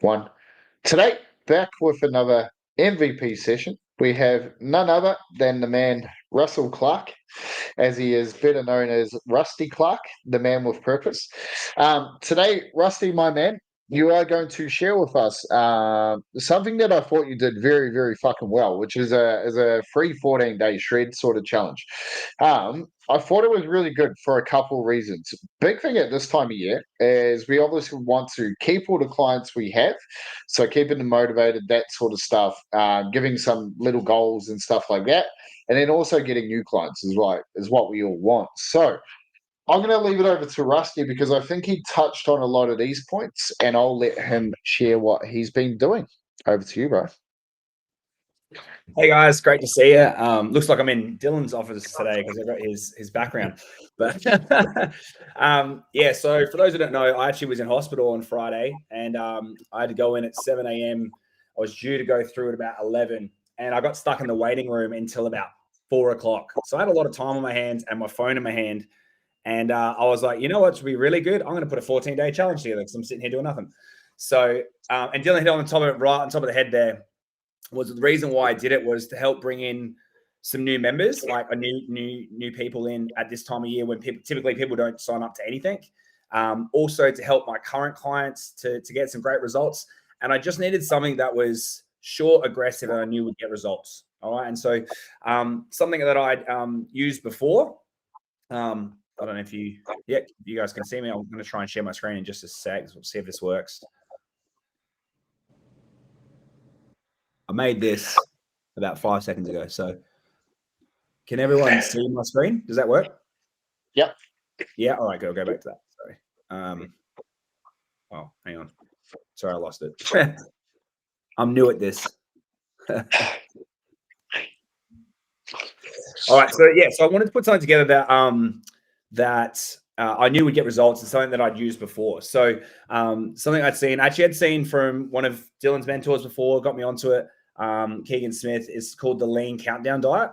One. Today, back with another MVP session. We have none other than the man Russell Clarke, as he is better known as Rusty Clarke, the man with purpose. Today, Rusty, my man, you are going to share with us something that I thought you did very, very fucking well, which is a free 14-day shred sort of challenge. I thought it was really good for a couple of reasons. Big thing at this time of year is we obviously want to keep all the clients we have, so keeping them motivated, that sort of stuff, giving some little goals and stuff like that, and then also getting new clients is what we all want. So I'm going to leave it over to Rusty because I think he touched on a lot of these points, and I'll let him share what he's been doing. Over to you, bro. Hey guys, great to see you. Looks like I'm in Dylan's office today because I've got his background. But yeah, so for those who don't know, I actually was in hospital on Friday, and I had to go in at 7 a.m. I was due to go through at about 11, and I got stuck in the waiting room until about 4 o'clock. So I had a lot of time on my hands and my phone in my hand, and I was like, you know what, should be really good? I'm going to put a 14-day challenge together because I'm sitting here doing nothing. So and Dylan hit on the top of it, right on top of the head there. Was the reason why I did it was to help bring in some new members, like a new people in at this time of year when typically people don't sign up to anything. Also to help my current clients to get some great results. And I just needed something that was short, aggressive, and I knew would get results. All right. And so something that I'd used before. I don't know if you guys can see me. I'm going to try and share my screen in just a sec. We'll see if this works. I made this about 5 seconds ago. So can everyone see my screen? Does that work? Yep. Yeah. All right, go back to that. Sorry. Oh, hang on. Sorry, I lost it. I'm new at this. All right. So yeah, so I wanted to put something together that I knew would get results and something that I'd used before. So something I'd seen from one of Dylan's mentors before, got me onto it. Keegan Smith, is called the Lean Countdown Diet.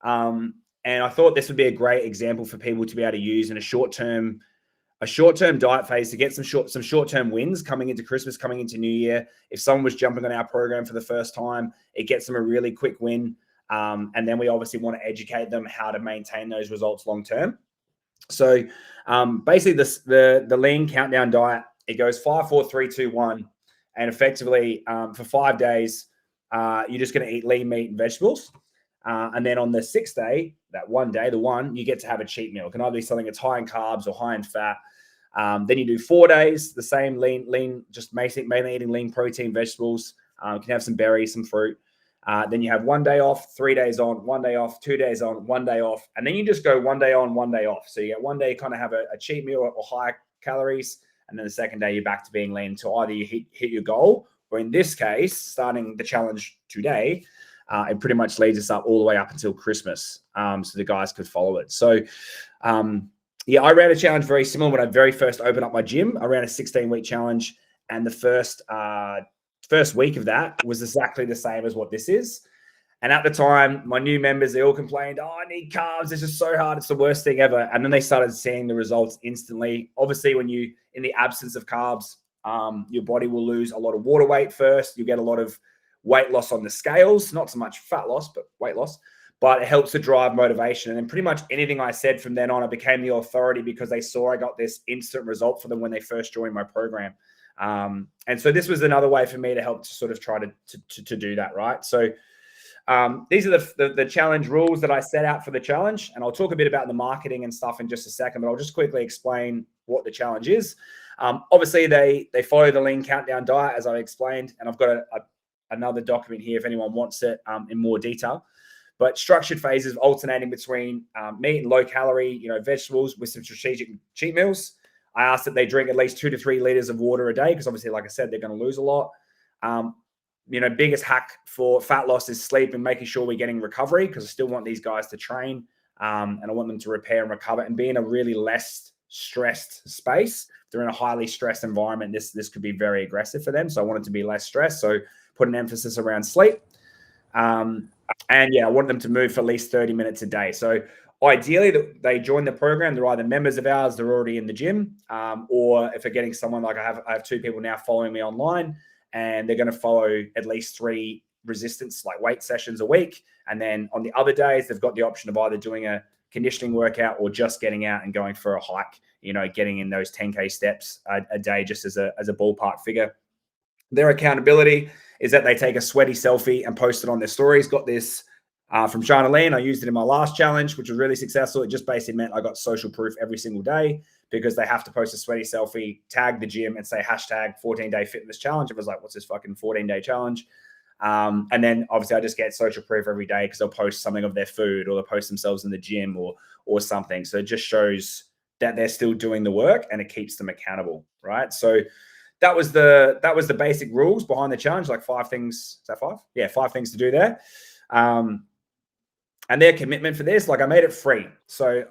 And I thought this would be a great example for people to be able to use in a short-term diet phase to get some short-term wins coming into Christmas, coming into New Year. If someone was jumping on our program for the first time, it gets them a really quick win. And then we obviously want to educate them how to maintain those results long-term. So basically the Lean Countdown Diet, it goes 5, 4, 3, 2, 1. And effectively for 5 days, you're just going to eat lean meat and vegetables. And then on the 6th day, you get to have a cheat meal. It can either be something that's high in carbs or high in fat. Then you do 4 days, the same lean, just mainly eating lean protein, vegetables. You can have some berries, some fruit. Then you have 1 day off, 3 days on, 1 day off, 2 days on, 1 day off. And then you just go 1 day on, 1 day off. So you get 1 day, kind of have a cheat meal or high calories. And then the second day, you're back to being lean until either you hit your goal, or in this case, starting the challenge today, it pretty much leads us up all the way up until Christmas, so the guys could follow it. So, yeah, I ran a challenge very similar when I very first opened up my gym. I ran a 16-week challenge, and the first week of that was exactly the same as what this is. And at the time, my new members, they all complained, oh, I need carbs. This is so hard. It's the worst thing ever. And then they started seeing the results instantly. Obviously, when you, in the absence of carbs, your body will lose a lot of water weight first. You get a lot of weight loss on the scales, not so much fat loss, but weight loss. But it helps to drive motivation. And then pretty much anything I said from then on, I became the authority because they saw I got this instant result for them when they first joined my program. And so this was another way for me to help to sort of try to do that, right? So these are the challenge rules that I set out for the challenge. And I'll talk a bit about the marketing and stuff in just a second, but I'll just quickly explain what the challenge is. Obviously, they follow the Lean Countdown Diet, as I explained, and I've got another document here if anyone wants it in more detail. But structured phases alternating between meat and low-calorie, vegetables with some strategic cheat meals. I asked that they drink at least 2 to 3 liters of water a day because obviously, like I said, they're going to lose a lot. Biggest hack for fat loss is sleep and making sure we're getting recovery because I still want these guys to train and I want them to repair and recover and be in a really less stressed space. If they're in a highly stressed environment, this could be very aggressive for them. So I want it to be less stressed. So put an emphasis around sleep. And yeah, I want them to move for at least 30 minutes a day. So ideally, they join the program. They're either members of ours, they're already in the gym, or if they're getting someone like I have 2 people now following me online, and they're going to follow at least 3 resistance like weight sessions a week. And then on the other days, they've got the option of either doing a conditioning workout or just getting out and going for a hike, getting in those 10K steps a day, just as a ballpark figure. Their accountability is that they take a sweaty selfie and post it on their stories. Got this from Charlene. I used it in my last challenge, which was really successful. It just basically meant I got social proof every single day, because they have to post a sweaty selfie, tag the gym, and say hashtag 14-day fitness challenge. It was like, what's this fucking 14-day challenge? And then obviously I just get social proof every day, because they'll post something of their food, or they'll post themselves in the gym or something. So it just shows that they're still doing the work, and it keeps them accountable, right? So that was the basic rules behind the challenge, like 5 things. Is that 5? Yeah, 5 things to do there. And their commitment for this, like, I made it free. So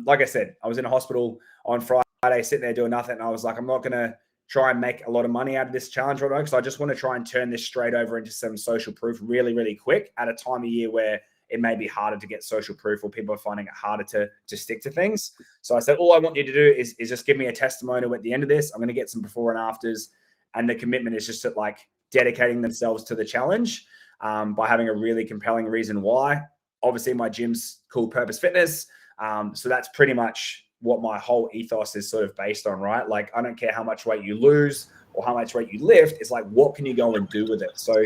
like I said, I was in a hospital on Friday, sitting there doing nothing. And I was like, I'm not going to try and make a lot of money out of this challenge right now, because I just want to try and turn this straight over into some social proof really, really quick at a time of year where it may be harder to get social proof, or people are finding it harder to stick to things. So I said, all I want you to do is just give me a testimonial at the end of this. I'm going to get some before and afters. And the commitment is just to, like, dedicating themselves to the challenge by having a really compelling reason why. Obviously, my gym's called Purpose Fitness. So that's pretty much what my whole ethos is sort of based on, right? Like, I don't care how much weight you lose or how much weight you lift. It's like, what can you go and do with it? So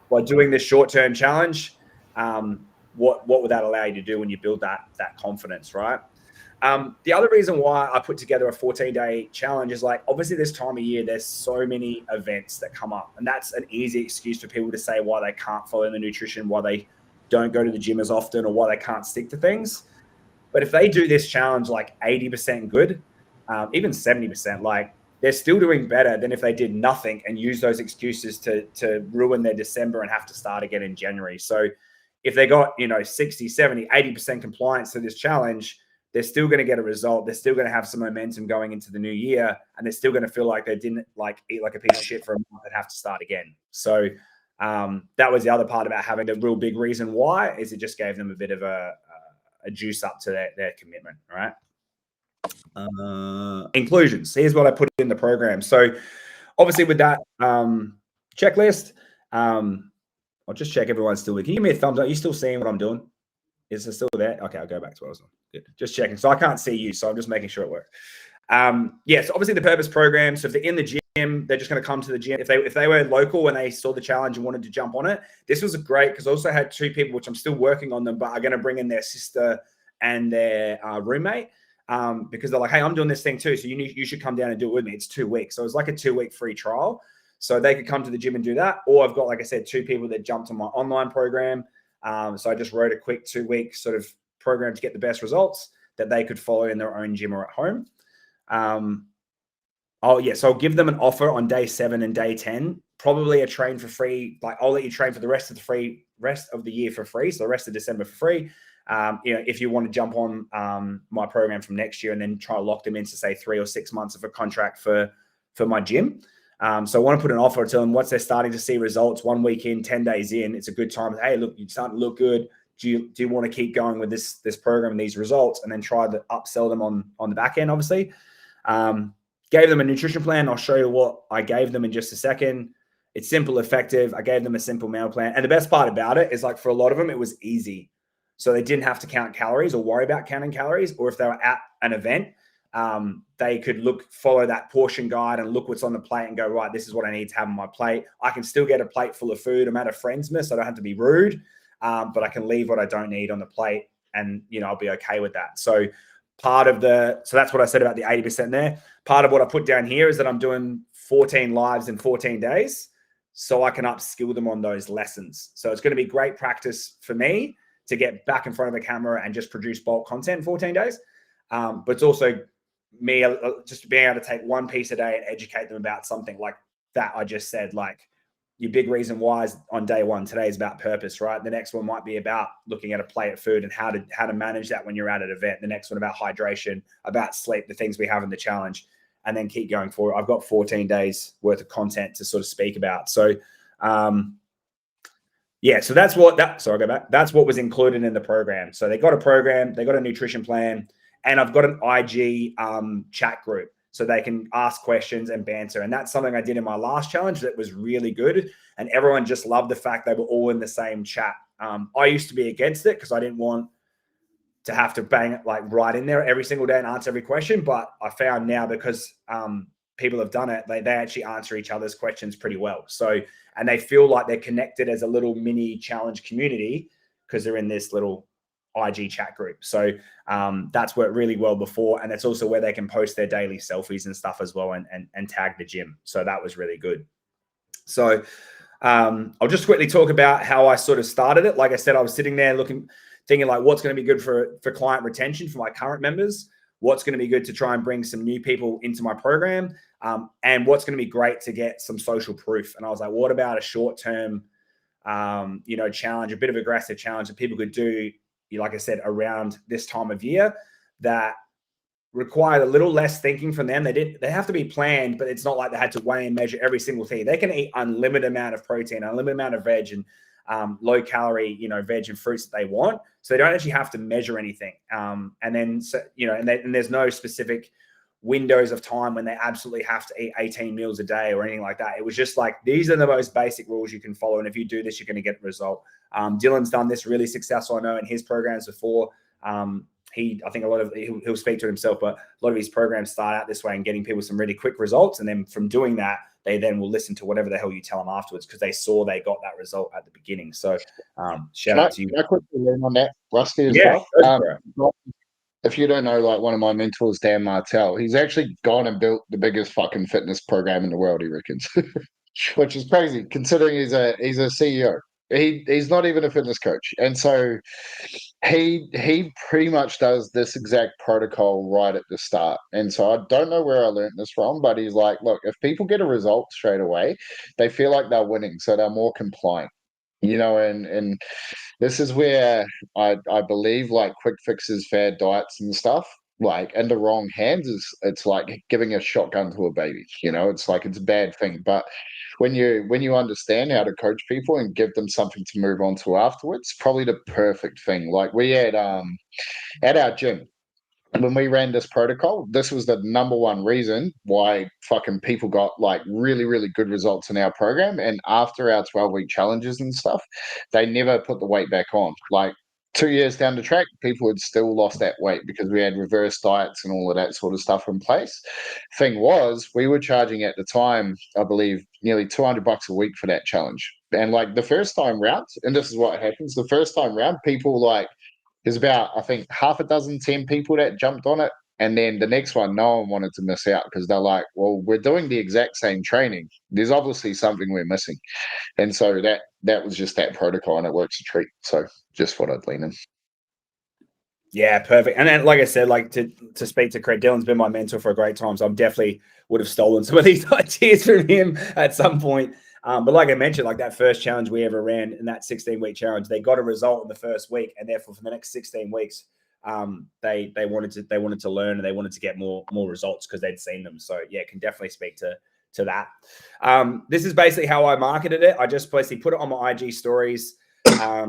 by doing this short-term challenge, what would that allow you to do when you build that confidence, right? The other reason why I put together a 14-day challenge is, like, obviously this time of year, there's so many events that come up, and that's an easy excuse for people to say why they can't follow the nutrition, why they don't go to the gym as often, or why they can't stick to things. But if they do this challenge like 80% good, even 70%, like, they're still doing better than if they did nothing and use those excuses to ruin their December and have to start again in January. So if they got, 60, 70, 80% compliance to this challenge, they're still going to get a result. They're still going to have some momentum going into the new year, and they're still going to feel like they didn't, like, eat like a piece of shit for a month and have to start again. So that was the other part about having the real big reason why, is it just gave them a bit of a juice up to their commitment, right? Inclusions. Here's what I put in the program. So obviously with that checklist, I'll just check everyone's still there. Can you give me a thumbs up? Are you still seeing what I'm doing? Is it still there? Okay, I'll go back to what I was doing. Good. Just checking. So I can't see you, so I'm just making sure it works. So obviously the purpose program. So if they're in the gym, they're just going to come to the gym. If they were local and they saw the challenge and wanted to jump on it, this was great, because I also had 2 people, which I'm still working on them, but are going to bring in their sister and their roommate, because they're like, hey, I'm doing this thing too, so you should come down and do it with me. It's 2 weeks. So it was like a 2-week free trial. So they could come to the gym and do that. Or I've got, like I said, 2 people that jumped on my online program. So I just wrote a quick 2-week sort of program to get the best results that they could follow in their own gym or at home. So I'll give them an offer on day 7 and day 10, probably a train for free. Like, I'll let you train for the rest of the year for free. So the rest of December for free. If you want to jump on my program from next year and then try to lock them into, say, 3 or 6 months of a contract for my gym. So I want to put an offer to them once they're starting to see results 1 week in, 10 days in. It's a good time. Hey, look, you're starting to look good. Do you want to keep going with this program and these results, and then try to upsell them on the back end, obviously. Gave them a nutrition plan. I'll show you what I gave them in just a second. It's simple, effective. I gave them a simple meal plan. And the best part about it is, like, for a lot of them, it was easy. So they didn't have to count calories or worry about counting calories. Or if they were at an event, they could follow that portion guide and look what's on the plate and go, right, this is what I need to have on my plate. I can still get a plate full of food. I'm at a friend's miss. So I don't have to be rude, but I can leave what I don't need on the plate, and, I'll be okay with that. So that's what I said about the 80% there. Part of what I put down here is that I'm doing 14 lives in 14 days, so I can upskill them on those lessons. So it's going to be great practice for me to get back in front of the camera and just produce bulk content in 14 days. But it's also me just being able to take one piece a day and educate them about something like that I just said. Like, your big reason why is on day 1 today is about purpose, right? The next one might be about looking at a plate of food and how to manage that when you're at an event. The next one about hydration, about sleep, the things we have in the challenge, and then keep going forward. I've got 14 days worth of content to sort of speak about. So, so that's what was included in the program. So they got a program, they got a nutrition plan, and I've got an IG chat group. so they can ask questions and banter. And that's something I did in my last challenge that was really good. And everyone just loved the fact they were all in the same chat. I used to be against it because I didn't want to have to bang it like right in there every single day and answer every question. But I found now, because people have done it, they actually answer each other's questions pretty well. So, and they feel like they're connected as a little mini challenge community because they're in this little IG chat group. So that's worked really well before. And it's also where they can post their daily selfies and stuff as well, and tag the gym. So that was really good. So I'll just quickly talk about how I sort of started it. Like I said, I was sitting there thinking like, what's going to be good for client retention for my current members? What's going to be good to try and bring some new people into my program? And what's going to be great to get some social proof? And I was like, what about a short-term, challenge, a bit of aggressive challenge that people could do, like I said, around this time of year that required a little less thinking from them. They have to be planned, but it's not like they had to weigh and measure every single thing. They can eat unlimited amount of protein, unlimited amount of veg, and low calorie, veg and fruits that they want. So they don't actually have to measure anything. And there's no specific windows of time when they absolutely have to eat 18 meals a day or anything like that. It was just like, these are the most basic rules you can follow. And if you do this, you're going to get a result. Dylan's done this really successful, I know, in his programs before. I think he'll speak to himself, but a lot of his programs start out this way and getting people some really quick results. And then from doing that, they then will listen to whatever the hell you tell them afterwards, because they saw they got that result at the beginning. So shout out to you. Can I quickly lean on that, Rusty, as well? If you don't know, like, one of my mentors, Dan Martell, he's actually gone and built the biggest fucking fitness program in the world, he reckons, which is crazy considering he's a CEO. He's not even a fitness coach. And so he pretty much does this exact protocol right at the start. And so I don't know where I learned this from, but he's like, look, if people get a result straight away, they feel like they're winning, so they're more compliant. And this is where I believe, like, quick fixes, fad diets and stuff, like, in the wrong hands, it's like giving a shotgun to a baby. It's like, it's a bad thing. But when you understand how to coach people and give them something to move on to afterwards, probably the perfect thing. Like, we had at our gym, when we ran this protocol, this was the number one reason why fucking people got like really, really good results in our program. And after our 12-week challenges and stuff, they never put the weight back on. Like, 2 years down the track, people had still lost that weight because we had reverse diets and all of that sort of stuff in place. Thing was, we were charging at the time, I believe, nearly $200 a week for that challenge. And like, the first time round, and this is what happens, the first time round, people like, there's about, I think, half a dozen, 10 people that jumped on it. And then the next one, no one wanted to miss out because they're like, well, we're doing the exact same training. There's obviously something we're missing. And so that was just that protocol, and it works a treat. So just thought I'd lean in. Yeah, perfect. And then, like I said, like to speak to Craig, Dylan's been my mentor for a great time. So I definitely would have stolen some of these ideas from him at some point. But like I mentioned, like that first challenge we ever ran in that 16-week challenge, they got a result in the first week, and therefore for the next 16 weeks, they wanted to learn, and they wanted to get more results because they'd seen them. So yeah, can definitely speak to that. This is basically how I marketed it. I just basically put it on my IG stories. I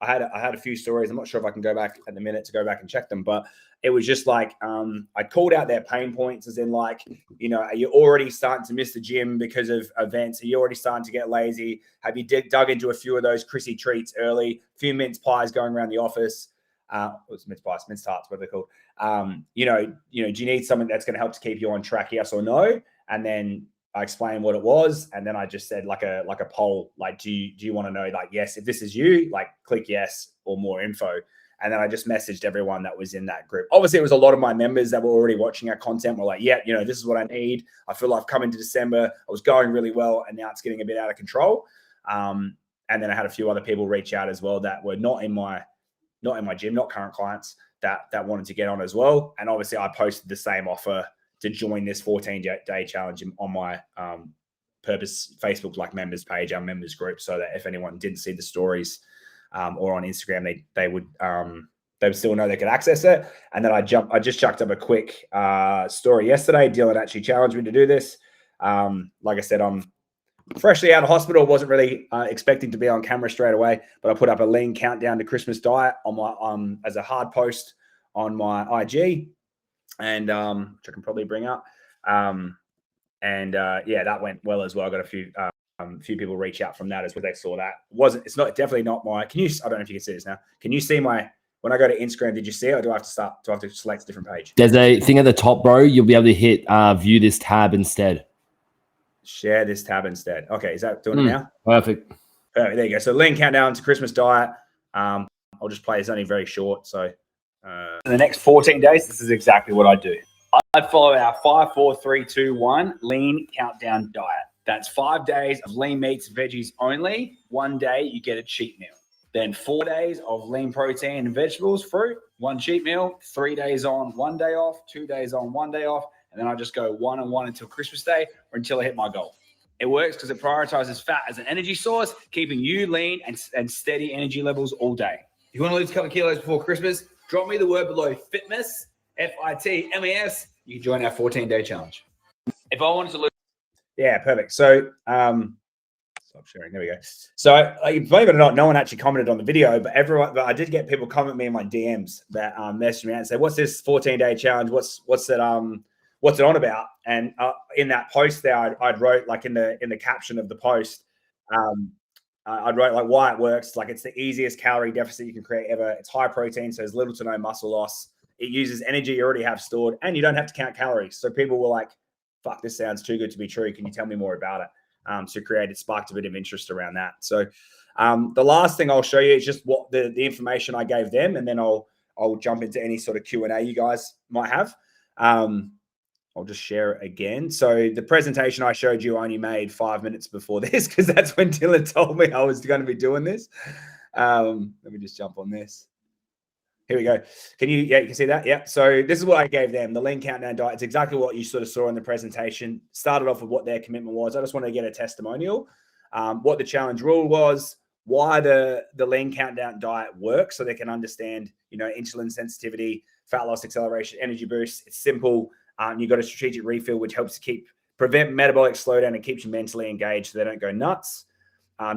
had a few stories. I'm not sure if I can go back at the minute to go back and check them, but it was just like I called out their pain points, as in like, are you already starting to miss the gym because of events? Are you already starting to get lazy? Have you dug into a few of those Chrissy treats early? A few mince pies going around the office. What's mince pies? Mince tarts, what are they called? Do you need something that's going to help to keep you on track? Yes or no? And then I explained what it was, and then I just said like a poll, like, do you want to know, like, yes, if this is you, like, click yes or more info. And then I just messaged everyone that was in that group. Obviously, it was a lot of my members that were already watching our content. Were like, yeah, this is what I need. I feel like I've come into December, I was going really well, and now it's getting a bit out of control. And then I had a few other people reach out as well that were not in my gym, not current clients, that wanted to get on as well. And obviously, I posted the same offer to join this 14-day challenge on my Purpose Facebook like members page, our members group, so that if anyone didn't see the stories or on Instagram, they would still know they could access it. And then I just chucked up a quick story yesterday. Dylan actually challenged me to do this. Like I said, I'm freshly out of hospital, wasn't really expecting to be on camera straight away, but I put up a lean countdown to Christmas diet on my as a hard post on my IG. And which I can probably bring up. Yeah, that went well as well. I got a few people reach out from that as well. They saw that. It's definitely not my, I don't know if you can see this now. Can you see when I go to Instagram, did you see it, or do I have to select a different page? There's a thing at the top, bro. You'll be able to hit view this tab instead. Share this tab instead. Okay, is that doing it now? Perfect. There you go. So lean countdown to Christmas diet. I'll just play. It's only very short. So in the next 14 days, this is exactly what I do. I'd follow our 5, 4, 3, 2, 1 lean countdown diet. That's 5 days of lean meats, veggies only. 1 day you get a cheat meal. Then 4 days of lean protein and vegetables, fruit, 1 cheat meal, 3 days on, 1 day off, 2 days on, 1 day off. And then I just go 1 and 1 until Christmas Day or until I hit my goal. It works because it prioritizes fat as an energy source, keeping you lean and steady energy levels all day. If you want to lose a couple of kilos before Christmas, drop me the word below fitness, FITMES. You can join our 14-day challenge. If I wanted to lose. Yeah, perfect. So, stop sharing. There we go. So, believe it or not, no one actually commented on the video, but I did get people comment me in my DMs that messaged me out and say, "What's this 14-day challenge? What's it on about?" And in that post there, I'd wrote like in the caption of the post, I'd write like why it works. Like it's the easiest calorie deficit you can create ever. It's high protein, so there's little to no muscle loss. It uses energy you already have stored, and you don't have to count calories. So people were like, "Fuck, this sounds too good to be true. Can you tell me more about it?" So sparked a bit of interest around that. So the last thing I'll show you is just what the information I gave them, and then I'll jump into any sort of Q&A you guys might have. I'll just share it again. So the presentation I showed you, I only made 5 minutes before this because that's when Dylan told me I was going to be doing this. Let me just jump on this. Here we go. You can see that? Yeah. So this is what I gave them, the lean countdown diet. It's exactly what you sort of saw in the presentation. Started off with what their commitment was. I just wanted to get a testimonial, what the challenge rule was, why the lean countdown diet works so they can understand, insulin sensitivity, fat loss acceleration, energy boost. It's simple. You've got a strategic refill, which helps to prevent metabolic slowdown and keeps you mentally engaged so they don't go nuts.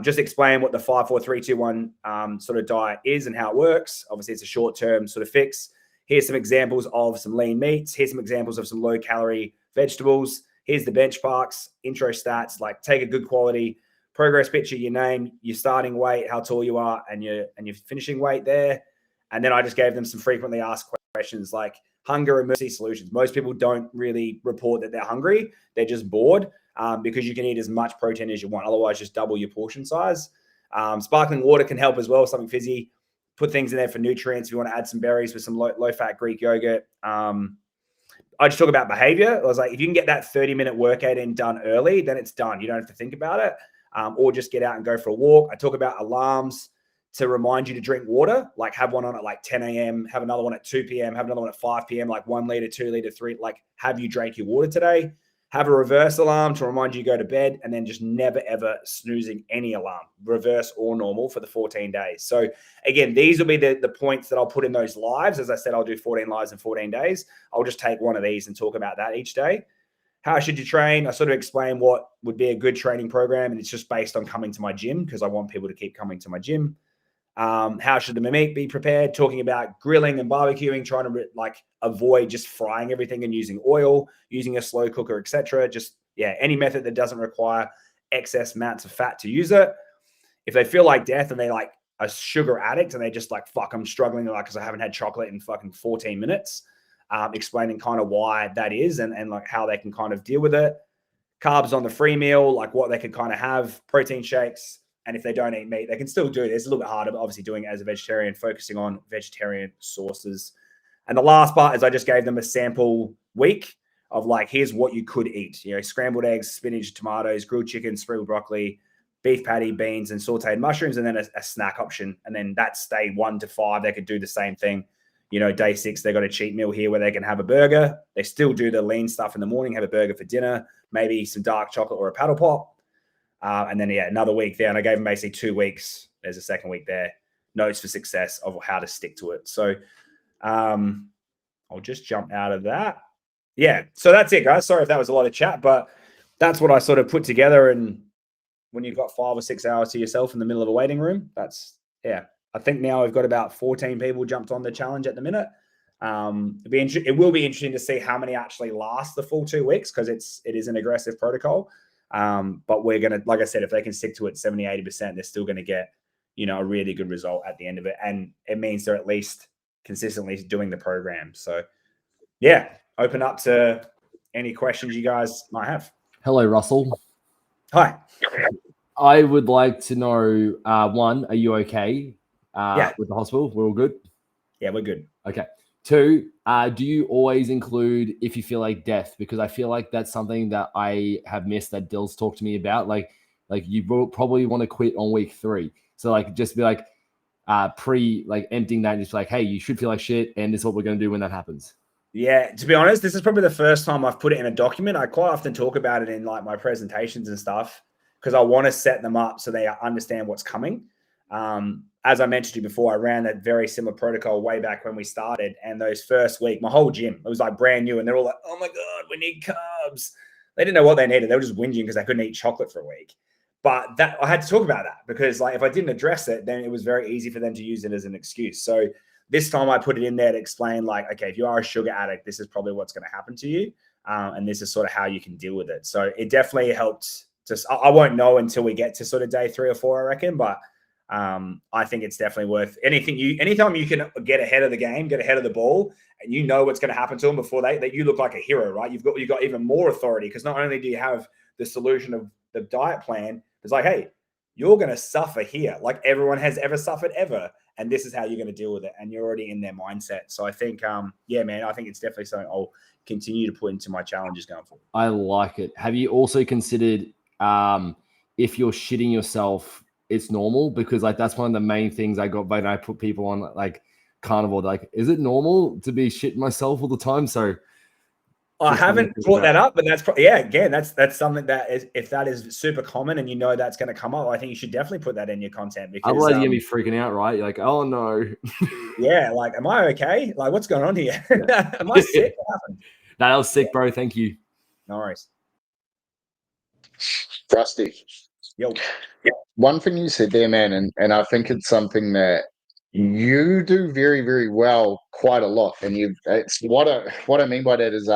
Just explain what the 5, 4, 3, 2, 1 sort of diet is and how it works. Obviously, it's a short-term sort of fix. Here's some examples of some lean meats. Here's some examples of some low-calorie vegetables. Here's the benchmarks, intro stats, like take a good quality progress picture, your name, your starting weight, how tall you are, and your finishing weight there. And then I just gave them some frequently asked questions like hunger emergency solutions. Most people don't really report that they're hungry. They're just bored. Because you can eat as much protein as you want. Otherwise, just double your portion size. Sparkling water can help as well, something fizzy. Put things in there for nutrients. If you want to add some berries with some low-fat Greek yogurt. I just talk about behavior. I was like, if you can get that 30-minute workout in done early, then it's done. You don't have to think about it. Or just get out and go for a walk. I talk about alarms to remind you to drink water. Like have one on at like 10 a.m., have another one at 2 p.m., have another one at 5 p.m., like 1 liter, 2 liter, 3. Like have you drank your water today? Have a reverse alarm to remind you to go to bed, and then just never, ever snoozing any alarm, reverse or normal, for the 14 days. So again, these will be the points that I'll put in those lives. As I said, I'll do 14 lives in 14 days. I'll just take one of these and talk about that each day. How should you train? I sort of explain what would be a good training program, and it's just based on coming to my gym because I want people to keep coming to my gym. How should the meat be prepared? Talking about grilling and barbecuing, trying to avoid just frying everything and using oil, using a slow cooker, etc. Just any method that doesn't require excess amounts of fat to use it. If they feel like death and they like a sugar addict and they just like, fuck, I'm struggling because I haven't had chocolate in fucking 14 minutes, explaining kind of why that is and like how they can kind of deal with it. Carbs on the free meal, like what they could kind of have, protein shakes. And if they don't eat meat, they can still do it. It's a little bit harder, but obviously doing it as a vegetarian, focusing on vegetarian sources. And the last part is I just gave them a sample week of like, here's what you could eat. Scrambled eggs, spinach, tomatoes, grilled chicken, sprinkled broccoli, beef patty, beans, and sauteed mushrooms, and then a snack option. And then that's day 1 to 5. They could do the same thing. Day 6, they got a cheat meal here where they can have a burger. They still do the lean stuff in the morning, have a burger for dinner, maybe some dark chocolate or a paddle pop. And then, another week there. And I gave them basically 2 weeks. There's a second week there. Notes for success of how to stick to it. So I'll just jump out of that. Yeah. So that's it, guys. Sorry if that was a lot of chat, but that's what I sort of put together. And when you've got 5 or 6 hours to yourself in the middle of a waiting room, I think now we've got about 14 people jumped on the challenge at the minute. It will be interesting to see how many actually last the full 2 weeks, because it is an aggressive protocol. But we're going to, like I said, if they can stick to it 70, 80%, they're still going to get, a really good result at the end of it. And it means they're at least consistently doing the program. So yeah, open up to any questions you guys might have. Hello, Russell. Hi. I would like to know, one, are you okay Yeah. with the hospital? We're all good? Yeah, we're good. Okay. Two, do you always include if you feel like death? Because I feel like that's something that I have missed that Dill's talked to me about. Like you will probably want to quit on week 3. So like just be like emptying that and just like, hey, you should feel like shit, and this is what we're going to do when that happens. Yeah, to be honest, this is probably the first time I've put it in a document. I quite often talk about it in like my presentations and stuff, because I want to set them up so they understand what's coming. As I mentioned to you before, I ran that very similar protocol way back when we started, and those first week, my whole gym, it was like brand new, and they're all like, oh my God, we need carbs. They didn't know what they needed. They were just whinging because they couldn't eat chocolate for a week. But that I had to talk about that, because like if I didn't address it, then it was very easy for them to use it as an excuse. So this time I put it in there to explain, like, okay, if you are a sugar addict, this is probably what's going to happen to you. And this is sort of how you can deal with it. So it definitely helped. I won't know until we get to sort of day 3 or 4, I reckon. But I think it's definitely worth anytime you can get ahead of the game, get ahead of the ball, and you know what's going to happen to them before that you look like a hero, right? You've got even more authority, because not only do you have the solution of the diet plan, it's like, hey, you're going to suffer here, like everyone has ever suffered ever. And this is how you're going to deal with it. And you're already in their mindset. So I think, yeah, man, I think it's definitely something I'll continue to put into my challenges going forward. I like it. Have you also considered if you're shitting yourself, it's normal? Because like that's one of the main things I got when I put people on like carnivore. Like, is it normal to be shitting myself all the time? So I haven't brought that up, but that's again, that's something that is, if that is super common and you know that's going to come up, I think you should definitely put that in your content, because otherwise you're gonna be freaking out, right? You're like, oh no. Yeah, like, am I okay? Like, what's going on here? Am I sick? What happened? That was sick, bro. Thank you. No worries. Rusty. Yo. One thing you said there, man, and I think it's something that you do very, very well quite a lot. And it's what I mean by that is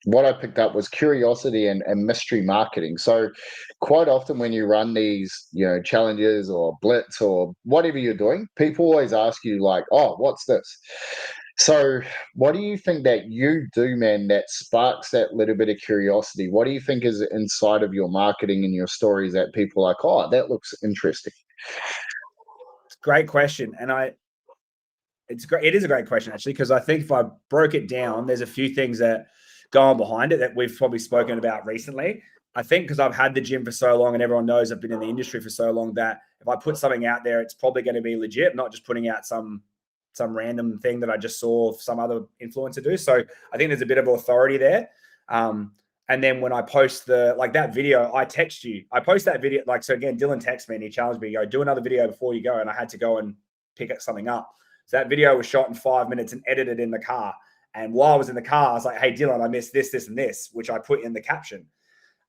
what I picked up was curiosity and mystery marketing. So quite often when you run these, challenges or blitz or whatever you're doing, people always ask you like, oh, what's this? So what do you think that you do, man, that sparks that little bit of curiosity? What do you think is inside of your marketing and your stories that people are like, oh, that looks interesting? Great question. And it is a great question, actually, because I think if I broke it down, there's a few things that go on behind it that we've probably spoken about recently. I think because I've had the gym for so long and everyone knows I've been in the industry for so long, that if I put something out there, it's probably going to be legit, not just putting out some random thing that I just saw some other influencer do. So I think there's a bit of authority there. And then when I post that video, I text you. I post that video. So again, Dylan texted me and he challenged me, do another video before you go. And I had to go and pick up something up. So that video was shot in 5 minutes and edited in the car. And while I was in the car, I was like, hey, Dylan, I missed this, this, and this, which I put in the caption.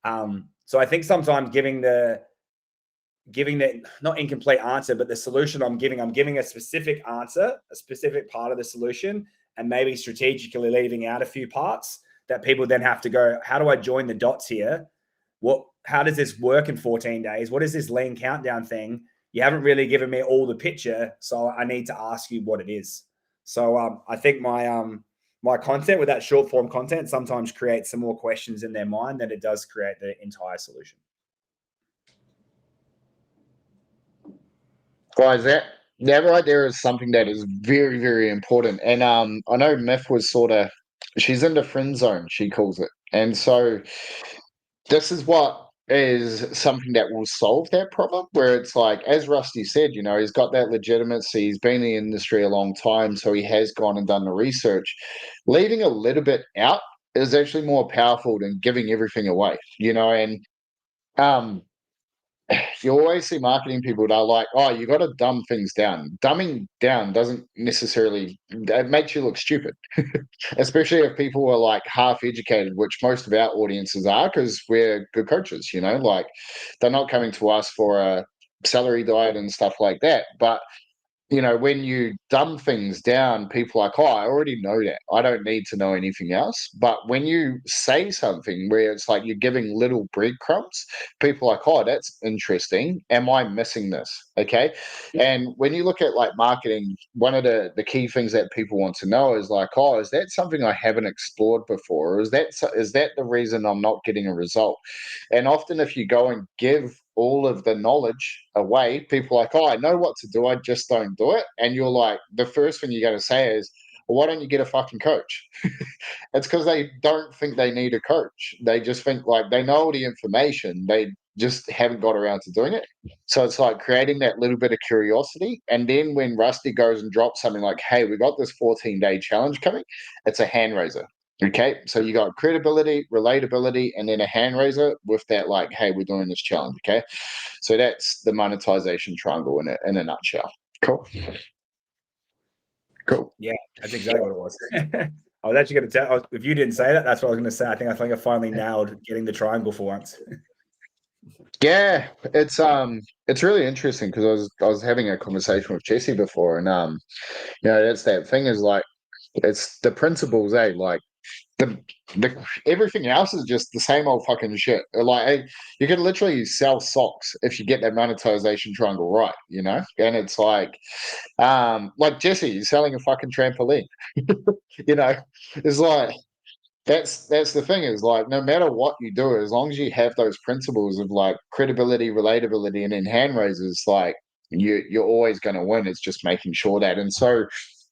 So I think sometimes giving the not incomplete answer, but the solution I'm giving a specific answer, a specific part of the solution, and maybe strategically leaving out a few parts that people then have to go, how do I join the dots here? How does this work in 14 days? What is this lean countdown thing? You haven't really given me all the picture, so I need to ask you what it is. So I think my content with that short form content sometimes creates some more questions in their mind than it does create the entire solution. Guys, that right there is something that is very, very important. And I know Myth was she's in the friend zone, she calls it. And so this is what is something that will solve that problem, where it's like, as Rusty said, he's got that legitimacy, he's been in the industry a long time, so he has gone and done the research. Leaving a little bit out is actually more powerful than giving everything away, and you always see marketing people that are like, oh, you got to dumb things down. Dumbing down doesn't necessarily, it makes you look stupid, especially if people are like half educated, which most of our audiences are, because we're good coaches, like they're not coming to us for a salary diet and stuff like that. But when you dumb things down, people are like, oh, I already know that. I don't need to know anything else. But when you say something where it's like you're giving little breadcrumbs, people are like, oh, that's interesting. Am I missing this? Okay. And when you look at like marketing, one of the key things that people want to know is like, oh, is that something I haven't explored before? Or is that the reason I'm not getting a result? And often if you go and give all of the knowledge away, people are like, oh, I know what to do, I just don't do it. And you're like, the first thing you're going to say is, well, why don't you get a fucking coach? It's because they don't think they need a coach. They just think like they know all the information. They just haven't got around to doing it. So it's like creating that little bit of curiosity. And then when Rusty goes and drops something like, hey, we got this 14-day challenge coming, it's a hand raiser. Okay, so you got credibility, relatability, and then a hand raiser with that, like, hey, we're doing this challenge. Okay, so that's the monetization triangle in a nutshell. Cool. Yeah, that's exactly what it was. I was actually going to tell, if you didn't say that, that's what I was going to say. I think I finally nailed getting the triangle for once. Yeah, it's really interesting because I was having a conversation with Jesse before, and that's that thing is like it's the principles, like the everything else is just the same old fucking shit. Like you could literally sell socks if you get that monetization triangle right, And it's like Jesse selling a fucking trampoline, It's like that's the thing is like no matter what you do, as long as you have those principles of like credibility, relatability, and then hand raises, like you're always going to win. It's just making sure that, and so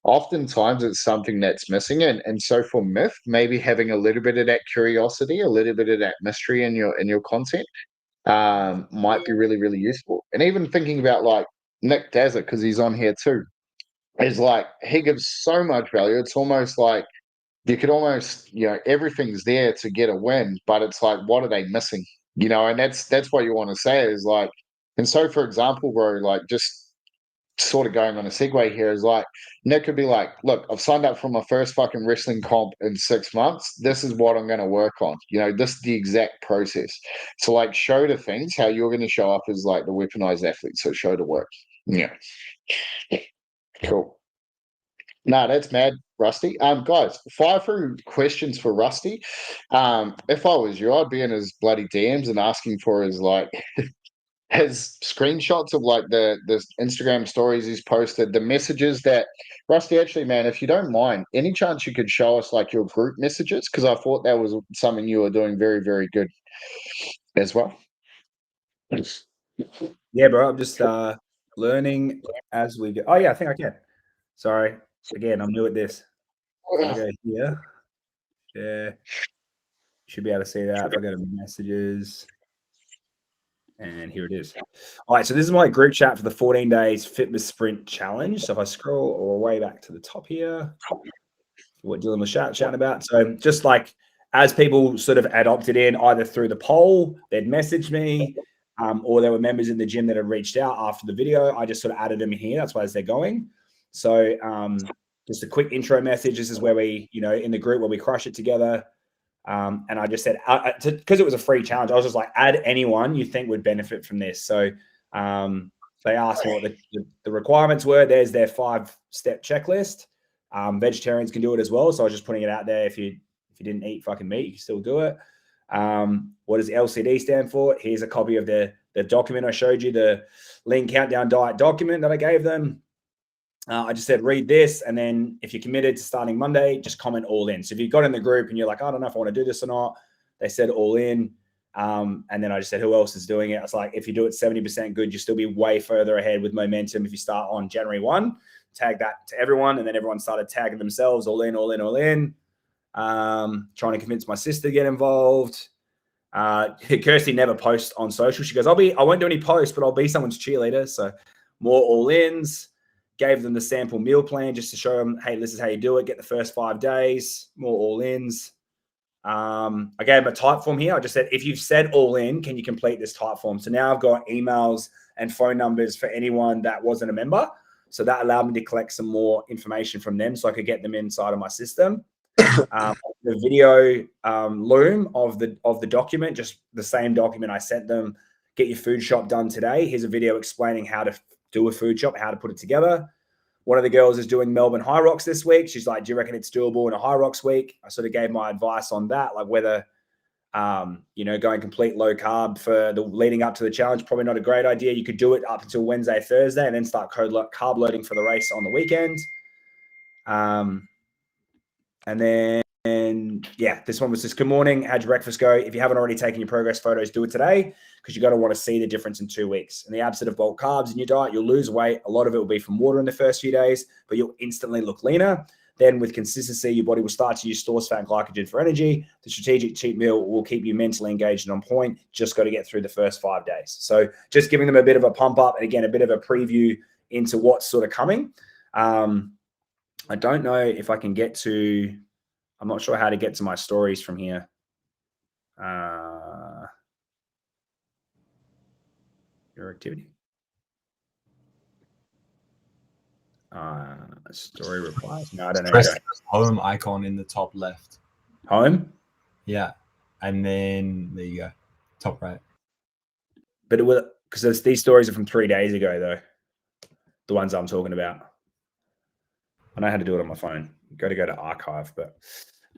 oftentimes it's something that's missing, and so for Myth, maybe having a little bit of that curiosity, a little bit of that mystery in your content might be really really useful. And even thinking about like Nick Dazzett, because he's on here too, is like he gives so much value. It's almost like you could almost, everything's there to get a win, but it's like, what are they missing? And that's what you want to say is like, and so for example, bro, like just sort of going on a segue here is like, Nick could be like, look, I've signed up for my first fucking wrestling comp in 6 months. This is what I'm going to work on. This is the exact process. So like show the things, how you're going to show up as like the weaponized athlete. So show the work. Yeah. Cool. No, that's mad, Rusty. Guys, fire through questions for Rusty. If I was you, I'd be in his bloody DMs and asking for his his screenshots of like the Instagram stories he's posted, the messages that Rusty. Actually, man, if you don't mind, any chance you could show us like your group messages, because I thought that was something you were doing very, very good as well. Yeah, bro. I'm just learning as we go. Oh yeah, I think I can. Sorry. Again, I'm new at this. I'll go here. Yeah. Should be able to see that if I go to messages. And here it is. All right, so this is my group chat for the 14 days fitness sprint challenge. So if I scroll all the way back to the top here, what Dylan was chatting about. So just like as people sort of adopted in either through the poll, they'd message me, or there were members in the gym that had reached out after the video. I just sort of added them here. That's why as they're going. So just a quick intro message. This is where we, in the group where we crush it together. And I just said, because it was a free challenge, I was just like, add anyone you think would benefit from this. So they asked me what the requirements were. There's their 5-step checklist. Vegetarians can do it as well. So I was just putting it out there. If you didn't eat fucking meat, you can still do it. What does LCD stand for? Here's a copy of the document I showed you, the Lean Countdown Diet document that I gave them. I just said, read this. And then if you're committed to starting Monday, just comment all in. So if you got in the group and you're like, I don't know if I want to do this or not, they said all in. And then I just said, who else is doing it? It's like, if you do it 70% good, you'll still be way further ahead with momentum. If you start on January 1, tag that to everyone. And then everyone started tagging themselves all in, all in, all in. Trying to convince my sister to get involved. Kirsty never posts on social. She goes, I won't do any posts, but I'll be someone's cheerleader. So more all-ins. Gave them the sample meal plan just to show them, hey, this is how you do it. Get the first 5 days, more all-ins. I gave them a type form here. I just said, if you've said all in, can you complete this type form? So now I've got emails and phone numbers for anyone that wasn't a member. So that allowed me to collect some more information from them so I could get them inside of my system. The video loom of the document, just the same document I sent them. Get your food shop done today. Here's a video explaining how to do a food shop, how to put it together. One of the girls is doing Melbourne High Rocks this week. She's like, do you reckon it's doable in a High Rocks week? I sort of gave my advice on that, like whether, going complete low carb for the leading up to the challenge, probably not a great idea. You could do it up until Wednesday, Thursday, and then start carb loading for the race on the weekend. And then, this one was just, good morning, how'd your breakfast go? If you haven't already taken your progress photos, do it today, because you're going to want to see the difference in 2 weeks. In the absence of bulk carbs in your diet, you'll lose weight. A lot of it will be from water in the first few days, but you'll instantly look leaner. Then with consistency, your body will start to use stores fat and glycogen for energy. The strategic cheat meal will keep you mentally engaged and on point. Just got to get through the first 5 days. So just giving them a bit of a pump up, and again, a bit of a preview into what's sort of coming. I don't know if I can get to, I'm not sure how to get to my stories from here. Your activity. Story replies. No, I don't know. Press the home icon in the top left. Home? Yeah. And then there you go. Top right. But it will, because these stories are from 3 days ago, though. The ones I'm talking about. I know how to do it on my phone. You got to go to archive, but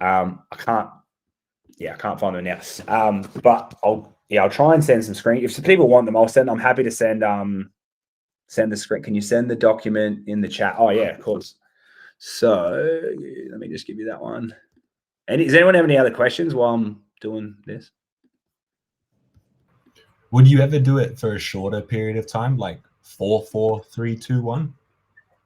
I can't find them now. But I'll try and send some screen. If some people want them, I'll send them. I'm happy to send the screen. Can you send the document in the chat? Oh yeah, of course. So let me just give you that one. And does anyone have any other questions while I'm doing this? Would you ever do it for a shorter period of time, like 4, 4, 3, 2, 1?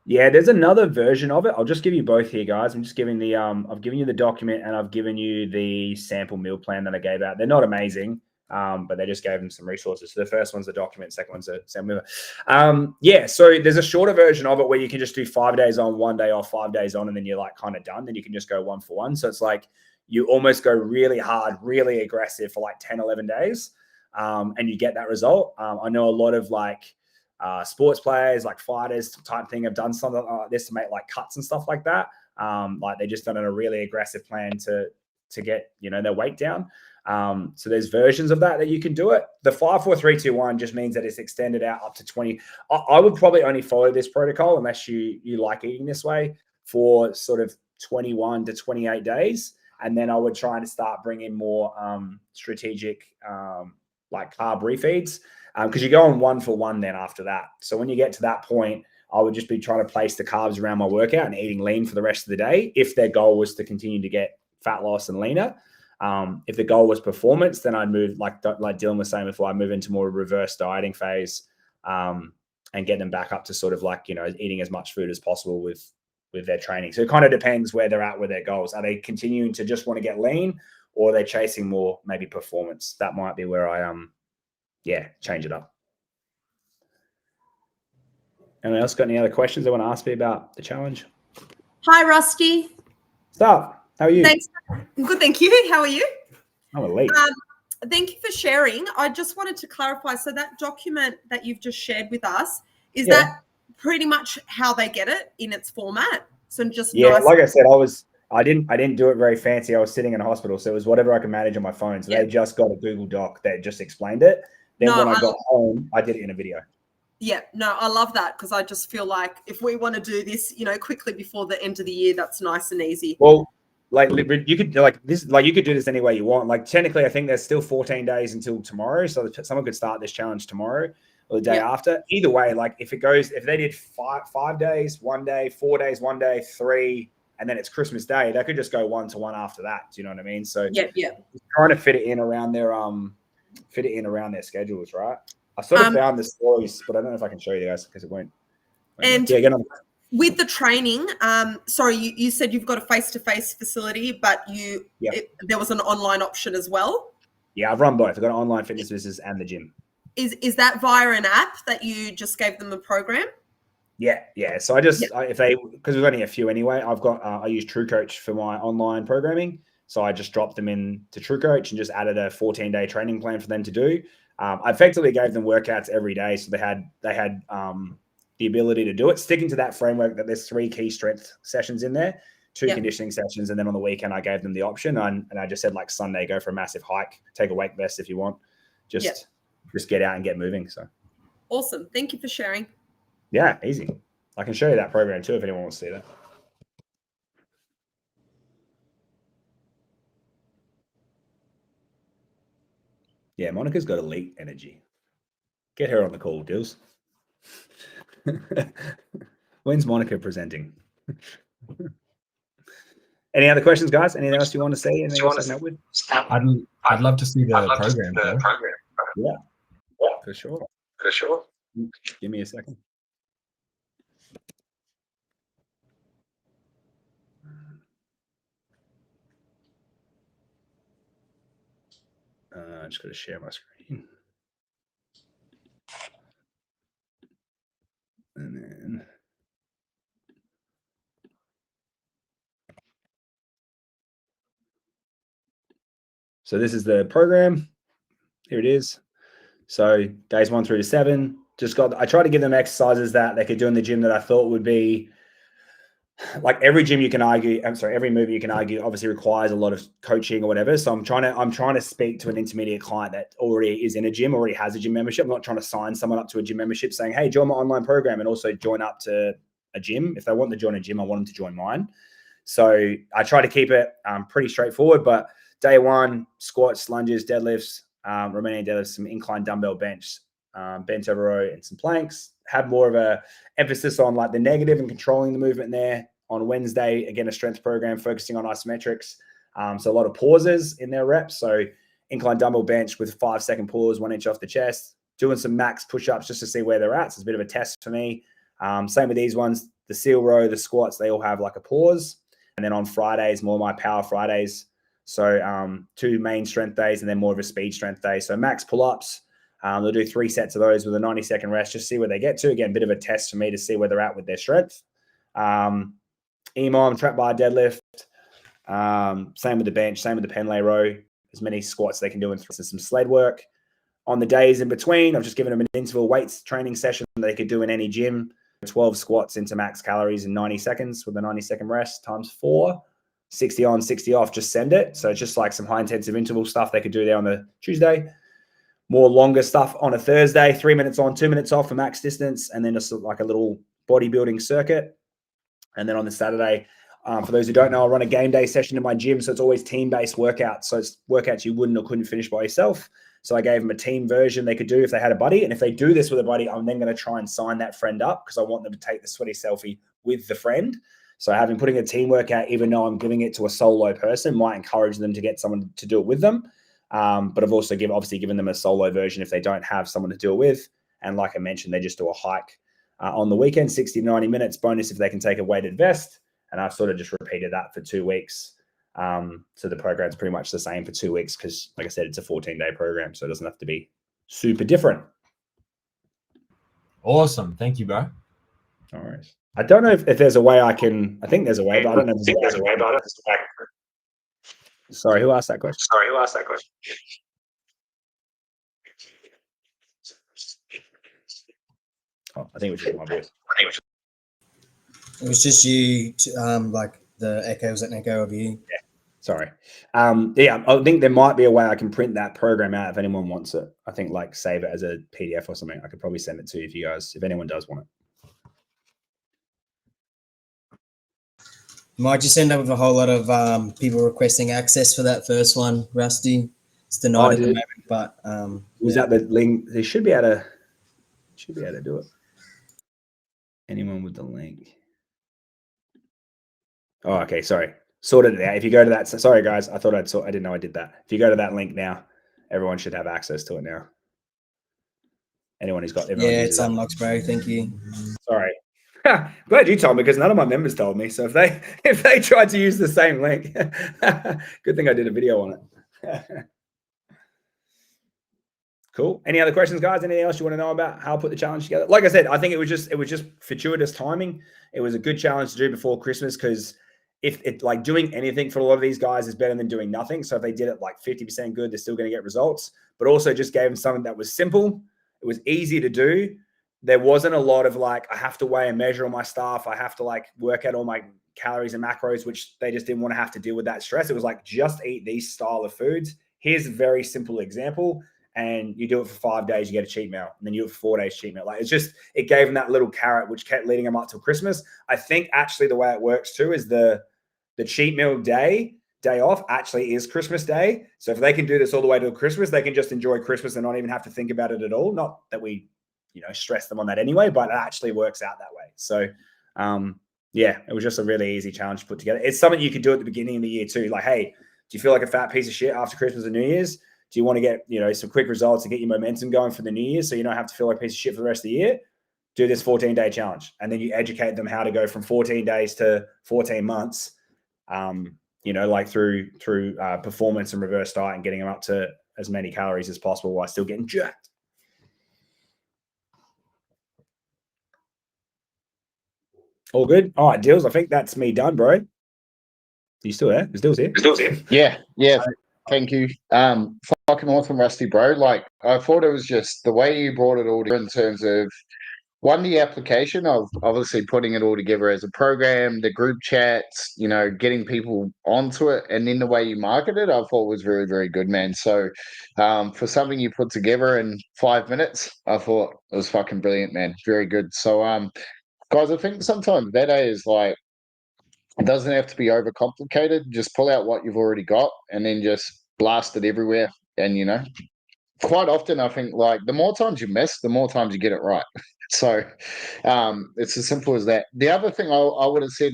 Yeah, there's another version of it. I'll just give you both here, guys. I'm just giving the I've given you the document and I've given you the sample meal plan that I gave out. They're not amazing, but they just gave them some resources. So the first one's the document, second one's a sample meal. So there's a shorter version of it where you can just do 5 days on, 1 day off, 5 days on, and then you're like kind of done. Then you can just go 1 for 1. So it's like you almost go really hard, really aggressive for like 10, 11 days, and you get that result. I know a lot of like sports players, like fighters type thing, have done something like this to make like cuts and stuff like that. Like they just done a really aggressive plan to get, their weight down. So there's versions of that you can do it. The 5, 4, 3, 2, 1 just means that it's extended out up to 20. I would probably only follow this protocol unless you like eating this way for sort of 21 to 28 days. And then I would try to start bringing more strategic like carb refeeds. Because you go on 1 for 1 then after that. So when you get to that point, I would just be trying to place the carbs around my workout and eating lean for the rest of the day. If their goal was to continue to get fat loss and leaner, if the goal was performance, then I'd move like Dylan was saying before, I move into more reverse dieting phase and get them back up to sort of like, eating as much food as possible with their training. So it kind of depends where they're at with their goals. Are they continuing to just want to get lean, or are they chasing more maybe performance? That might be where I change it up. Anyone else got any other questions they want to ask me about the challenge? Hi, Rusty. Stop. How are you? Thanks. Good, thank you. How are you? I'm elite. Thank you for sharing. I just wanted to clarify. So that document that you've just shared with us, is that pretty much how they get it in its format? So just nice. Like I said, I didn't do it very fancy. I was sitting in a hospital, so it was whatever I could manage on my phone. So they just got a Google Doc that just explained it. Then when I got home, I did it in a video. Yeah, no, I love that, because I just feel like if we want to do this, quickly before the end of the year, that's nice and easy. Well, like you could you could do this any way you want. Like technically, I think there's still 14 days until tomorrow, so someone could start this challenge tomorrow or the day after. Either way, like if they did 5 days, 1 day, 4 days, 1 day, 3, and then it's Christmas Day, they could just go 1 to 1 after that. Do you know what I mean? So trying to fit it in around their schedules, right? I sort of found the stories, but I don't know if I can show you guys because it won't. And get on. With the training, sorry, you said you've got a face-to-face facility, but there was an online option as well? Yeah, I've run both. I've got an online fitness business and the gym. Is that via an app that you just gave them a program? Yeah. So because there's only a few anyway, I've got I use TrueCoach for my online programming. So I just dropped them into TrueCoach and just added a 14-day training plan for them to do. I effectively gave them workouts every day, so they had the ability to do it, sticking to that framework that there's 3 key strength sessions in there, 2 conditioning sessions, and then on the weekend I gave them the option, and I just said like Sunday, go for a massive hike, take a weight vest if you want, just get out and get moving. So awesome, thank you for sharing. Yeah, easy. I can show you that program too if anyone wants to see that. Yeah, Monica's got elite energy. Get her on the call, Dills. When's Monica presenting? Any other questions, guys? Anything else you want to say? Anything else I can help with? I'd love to see the program. Yeah, for sure. Give me a second. I'm just going to share my screen. And then so this is the program. Here it is. So days 1 through to 7. I tried to give them exercises that they could do in the gym that I thought would be like every gym you can argue. I'm sorry, every movie you can argue obviously requires a lot of coaching or whatever. So I'm trying to speak to an intermediate client that already is in a gym, already has a gym membership. I'm not trying to sign someone up to a gym membership saying, hey, join my online program and also join up to a gym. If they want to join a gym, I want them to join mine. So I try to keep it pretty straightforward, but day 1, squats, lunges, deadlifts, Romanian deadlifts, some incline dumbbell bench, bent over row, and some planks. Have more of a emphasis on like the negative and controlling the movement there. On Wednesday, again, a strength program focusing on isometrics. So a lot of pauses in their reps. So incline dumbbell bench with 5-second pause, 1 inch off the chest, doing some max push-ups just to see where they're at. So it's a bit of a test for me. Same with these ones, the seal row, the squats, they all have like a pause. And then on Fridays, more my power Fridays. So 2 main strength days and then more of a speed strength day. So max pull-ups, they'll do 3 sets of those with a 90-second rest, just see where they get to. Again, a bit of a test for me to see where they're at with their strength. EMOM, trap bar deadlift, same with the bench, same with the pen lay row, as many squats they can do and some sled work. On the days in between, I've just given them an interval weights training session they could do in any gym. 12 squats into max calories in 90 seconds with a 90-second rest times 4. 60 on, 60 off, just send it. So it's just like some high intensive interval stuff they could do there on the Tuesday. More longer stuff on a Thursday, 3 minutes on, 2 minutes off for max distance, and then just like a little bodybuilding circuit. And then on the Saturday, for those who don't know, I run a game day session in my gym. So it's always team-based workouts. So it's workouts you wouldn't or couldn't finish by yourself. So I gave them a team version they could do if they had a buddy. And if they do this with a buddy, I'm then going to try and sign that friend up because I want them to take the sweaty selfie with the friend. So having putting a team workout, even though I'm giving it to a solo person, might encourage them to get someone to do it with them. But I've also given them a solo version if they don't have someone to do it with. And like I mentioned, they just do a hike on the weekend, 60 to 90 minutes, bonus if they can take a weighted vest. And I've sort of just repeated that for 2 weeks. So the program's pretty much the same for 2 weeks because, like I said, it's a 14-day program, so it doesn't have to be super different. Awesome. Thank you, bro. All right. I don't know if there's a way I can. I think there's a way, but I don't know if there's a way about it. Sorry, who asked that question? Oh, I think it was just my voice. It was just you, like the echoes and echo of you. Yeah, sorry. Yeah, I think there might be a way I can print that program out if anyone wants it. I think like save it as a PDF or something. I could probably send it to you if anyone does want it. Might just end up with a whole lot of people requesting access for that first one, Rusty. It's denied at the moment, but was that the link? They should be able to do it. Anyone with the link? Oh, okay. Sorry. Sorted it out. If you go to that, sorry guys, I didn't know I did that. If you go to that link now, everyone should have access to it now. Anyone who's got everyone. Yeah, it's unlocked, bro. Thank you. Sorry. Glad you told me because none of my members told me. So if they tried to use the same link, good thing I did a video on it. Cool. Any other questions, guys? Anything else you want to know about how I put the challenge together? Like I said, I think it was just fortuitous timing. It was a good challenge to do before Christmas because if it like doing anything for a lot of these guys is better than doing nothing. So if they did it like 50% good, they're still going to get results. But also just gave them something that was simple. It was easy to do. There wasn't a lot of like, I have to weigh and measure all my stuff. I have to like work out all my calories and macros, which they just didn't want to have to deal with that stress. It was like, just eat these style of foods. Here's a very simple example. and you do it for 5 days, you get a cheat meal, and then you do it for 4 days cheat meal. Like it gave them that little carrot, which kept leading them up till Christmas. I think actually the way it works too is the cheat meal day off actually is Christmas Day. So if they can do this all the way to Christmas, they can just enjoy Christmas and not even have to think about it at all. Not that we, stress them on that anyway, but it actually works out that way. So, yeah, it was just a really easy challenge to put together. It's something you could do at the beginning of the year too. Like, hey, do you feel like a fat piece of shit after Christmas and New Year's? Do you want to get, some quick results to get your momentum going for the New Year so you don't have to feel like a piece of shit for the rest of the year? Do this 14-day challenge. And then you educate them how to go from 14 days to 14 months, like through performance and reverse diet and getting them up to as many calories as possible while still getting jacked. All good. All right, Dills. I think that's me done, bro. Are you still there? Is Dills here? Yeah. Thank you. Fucking awesome, Rusty, bro. Like, I thought it was just the way you brought it all together in terms of one, the application of obviously putting it all together as a program, the group chats, getting people onto it, and then the way you market it, I thought was very, very good, man. So, for something you put together in 5 minutes, I thought it was fucking brilliant, man. Very good. So, guys, I think sometimes that is like, it doesn't have to be overcomplicated. Just pull out what you've already got and then just blast it everywhere. And, quite often I think like the more times you miss, the more times you get it right. So it's as simple as that. The other thing I would have said,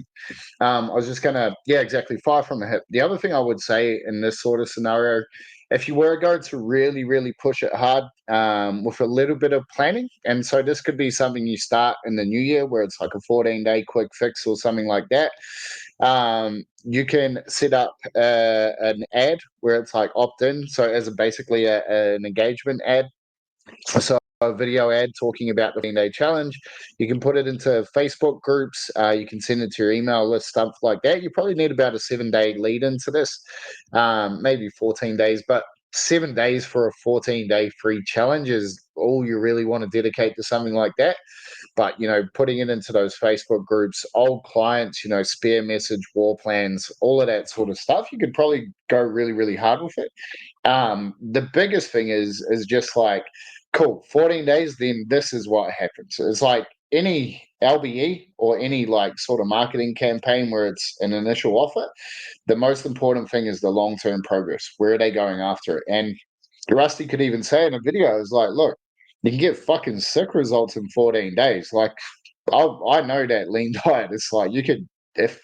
I was just going to, exactly, fire from the hip. The other thing I would say in this sort of scenario, if you were going to really, really push it hard with a little bit of planning, and so this could be something you start in the new year where it's like a 14-day quick fix or something like that. You can set up an ad where it's like opt-in, so as basically an engagement ad. So a video ad talking about the 14-day challenge. You can put it into Facebook groups. You can send it to your email list, stuff like that. You probably need about a 7-day lead into this, maybe 14 days, but 7 days for a 14-day free challenge is all you really want to dedicate to something like that. But, putting it into those Facebook groups, old clients, spare message, war plans, all of that sort of stuff, you could probably go really, really hard with it. The biggest thing is just like, cool, 14 days, then this is what happens. It's like any LBE or any like sort of marketing campaign where it's an initial offer, the most important thing is the long-term progress. Where are they going after it? And Rusty could even say in a video, is like, look, you can get fucking sick results in 14 days. Like, I know that lean diet. It's like you could, if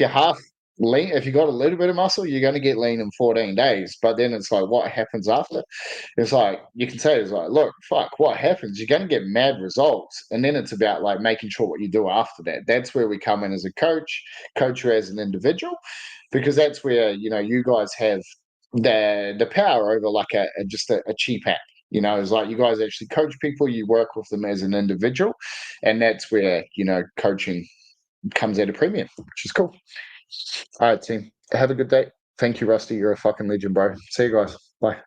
you're half lean, if you got a little bit of muscle, you're going to get lean in 14 days. But then it's like, what happens after? It's like, you can say, it's like, look, fuck, what happens? You're going to get mad results. And then it's about like making sure what you do after that. That's where we come in as a coach you as an individual, because that's where, you guys have the power over like just a cheap app. It's like you guys actually coach people, you work with them as an individual, and that's where, coaching comes at a premium, which is cool. All right, team. Have a good day. Thank you, Rusty. You're a fucking legend, bro. See you guys. Bye.